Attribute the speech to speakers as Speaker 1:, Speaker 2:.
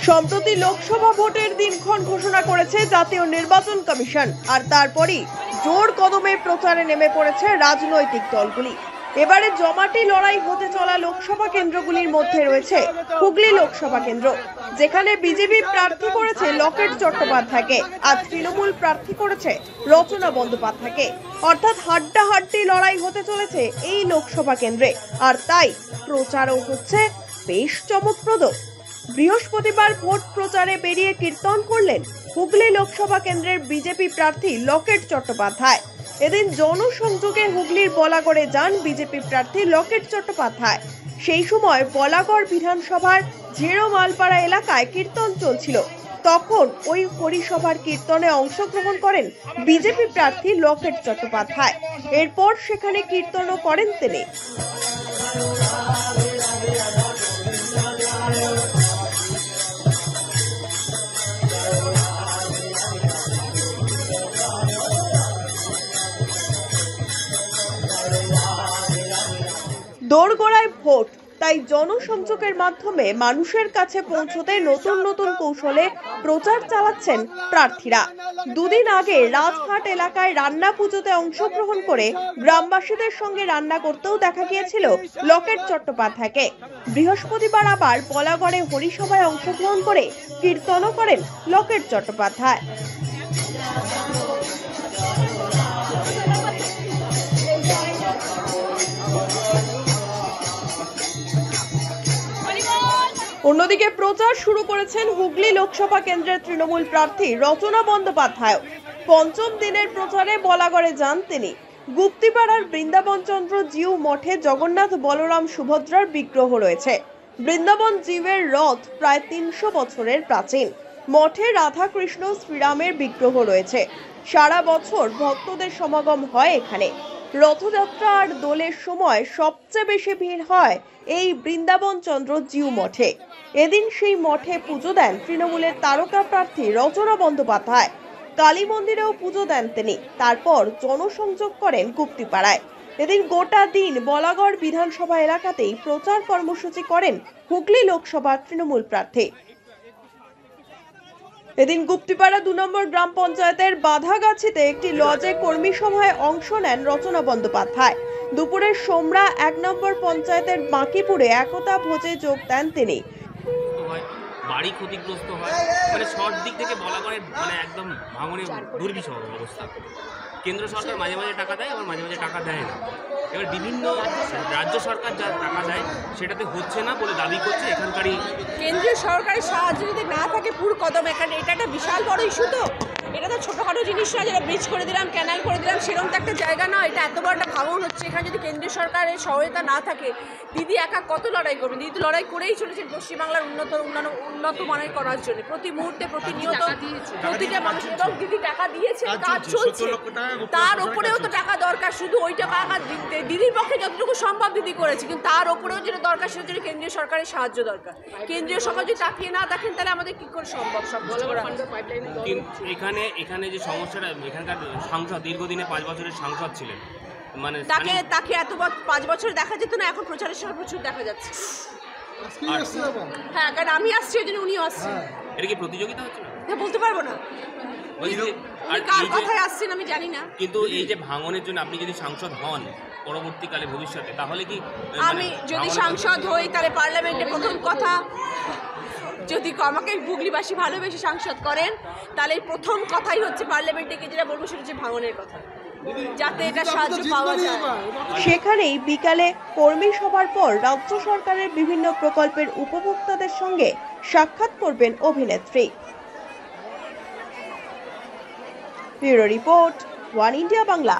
Speaker 1: সম্প্রতি লোকসভা ভোটের দিনক্ষণ ঘোষণা করেছে জাতীয় নির্বাচন কমিশন, আর তারপরই জোর কদমে প্রচারে নেমে পড়েছে রাজনৈতিক দলগুলি। এবারে জমাটি লড়াই হতে চলা লোকসভা কেন্দ্রগুলির মধ্যে রয়েছে হুগলি লোকসভা কেন্দ্র, যেখানে বিজেপি প্রার্থী করেছে লকেট চট্টোপাধ্যায়কে, আর তৃণমূল প্রার্থী করেছে রচনা বন্দ্যোপাধ্যায়কে। অর্থাৎ হাড্ডাহাড্ডি লড়াই হতে চলেছে এই লোকসভা কেন্দ্রে, আর তাই প্রচারও হচ্ছে বেশ চমকপ্রদ। বৃহস্পতিবার ভোট প্রচারে বেরিয়ে কীর্তন করলেন হুগলি লোকসভা কেন্দ্রের বিজেপি প্রার্থী লকেট চট্টোপাধ্যায়। এদিন জনসংযোগে হুগলির বলাগড়ে যান বিজেপি প্রার্থী লকেট চট্টোপাধ্যায়। সেই সময় বলাগড় বিধানসভার ঝেড়ো মালপাড়া এলাকায় কীর্তন চলছিল। তখন ওই হরিসভার কীর্তনে অংশগ্রহণ করেন বিজেপি প্রার্থী লকেট চট্টোপাধ্যায়। এরপর সেখানে কীর্তনও করেন তিনি। দোরগোড়ায় ভোট, তাই জনসংযোগের মাধ্যমে মানুষের কাছে পৌঁছতে নতুন নতুন কৌশলে প্রচার চালাচ্ছেন প্রার্থীরা। দুদিন আগে রাজঘাট এলাকায় রান্না পুজোতে অংশগ্রহণ করে গ্রামবাসীদের সঙ্গে রান্না করতেও দেখা গিয়েছিল লকেট চট্টোপাধ্যায়কে। বৃহস্পতিবার আবার বলাগড়ে হরিসভায় অংশগ্রহণ করে কীর্তনও করেন লকেট চট্টোপাধ্যায়। অন্যদিকে প্রচার শুরু করেছেন হুগলি লোকসভা কেন্দ্রের তৃণমূল প্রার্থী রচনা বন্দ্যোপাধ্যায়। পঞ্চম দিনের প্রচারে বলাগড়ে যান তিনি। গুপ্তিপাড়ার বৃন্দাবন চন্দ্র জিউ মঠে জগন্নাথ বলরাম সুভদ্রার বিগ্রহ রয়েছে। বৃন্দাবন জিউয়ের রথ প্রায় ৩০০ বছরের প্রাচীন। মঠে রাধা কৃষ্ণ শ্রীরামের বিগ্রহ রয়েছে। সারা বছর ভক্তদের সমাগম হয় এখানে। রথযাত্রা আর দোলের সময় সবচেয়ে বেশি ভিড় হয় এই বৃন্দাবন চন্দ্র জিউ মঠে। এদিন সেই মঠে পুজো দেন তৃণমূলের তারকা প্রার্থী রচনা বন্দ্যোপাধ্যায়। কালী মন্দিরেও পুজো দেন তিনি। তারপর জনসংযোগ করেন গুপ্তিপাড়ায়। এদিন গোটা দিন বলাগড় বিধানসভা এলাকাতেই প্রচার কর্মসূচি করেন হুগলি লোকসভার তৃণমূল প্রার্থী। এদিন গুপ্তিপাড়া ২ নম্বর গ্রাম পঞ্চায়েতের বাধাগাছিতে একটি লজে কর্মী সভায় অংশ নেন রচনা বন্দ্যোপাধ্যায়। দুপুরে সোমরা ১ নম্বর পঞ্চায়েতের বাঁকিপুরে একতা ভোজে যোগ দেন তিনি।
Speaker 2: বাড়ি ক্ষতিগ্রস্ত হয়, মানে সব দিক থেকে বলাগড়ের মানে একদম ভাঙনের দুর্বিষহ অবস্থা। কেন্দ্র সরকার মাঝে মাঝে টাকা দেয়, আবার মাঝে মাঝে টাকা দেয় না। এবার বিভিন্ন রাজ্য সরকার যা টাকা দেয় সেটাতে হচ্ছে না বলে দাবি করছে এখানকারই।
Speaker 3: কেন্দ্রীয় সরকারের সাহায্য যদি না থাকে পুরো কদম, এখানে এটা একটা বিশাল বড় ইস্যু। তো এটা তো ছোটোখাটো জিনিস না, যেটা ব্রিজ করে দিলাম, ক্যানাল করে দিলাম, সেরকম তো একটা জায়গা নয়। এটা এত বড় একটা ভাঙন হচ্ছে। এখানে যদি কেন্দ্রীয় সরকারের সহায়তা না থাকে, দিদি একা কত লড়াই করবেন? দিদি তো লড়াই করেই চলেছেন পশ্চিমবাংলার উন্নত মানের করার জন্য। প্রতি মুহূর্তে প্রতিনিয়ত প্রতিটা মানুষ, এবং দিদি টাকা দিয়েছে, কাজ চলছে, তার ওপরেও তো টাকা দরকার। শুধু ওই টাকা দিদির পক্ষে যতটুকু সম্ভব দিদি করেছে, কিন্তু তার ওপরেও যেটা দরকার সেটার জন্য কেন্দ্রীয় সরকারের সাহায্য দরকার। কেন্দ্রীয় সরকার যদি তাকিয়ে না দেখেন তাহলে আমাদের কি করে সম্ভব সব কিছু করা?
Speaker 2: এখানে যে সমস্যাটা, এখানকার সাংসদ দীর্ঘদিনে ৫ বছরের সাংসদ ছিলেন, মানে
Speaker 3: তাকে এত ৫ বছর দেখা যেত না, এখন প্রচারের সময় প্রচুর দেখা যাচ্ছে। হ্যাঁ, কারণ আমি আসছি, ওই জন্য উনিও আসছেন।
Speaker 2: এটা কি প্রতিযোগিতা হচ্ছে না?
Speaker 3: বলতে পারবো না, কার কথায় আসছেন আমি জানি না।
Speaker 2: কিন্তু এই যে ভাঙনের জন্য আপনি যদি সাংসদ হন পরবর্তীকালে ভবিষ্যতে, তাহলে কি
Speaker 3: আমি যদি সাংসদ হই তাহলে পার্লামেন্টে প্রথম কথা, যদি আমাকে হুগলিবাসী ভালোবেসে সাংসদ করেন তাহলে প্রথম কথাই হচ্ছে পার্লামেন্টে গিয়ে যেটা বলবো সেটা হচ্ছে ভাঙনের কথা, যাতে এটা সাহায্য পাওয়া যায়।
Speaker 1: সেখানেই বিকালে কর্মী সভার পর রাজ্য সরকারের বিভিন্ন প্রকল্পের উপভোক্তাদের সঙ্গে সাক্ষাৎ করবেন অভিনেত্রী। Bureau report, one India Bangla.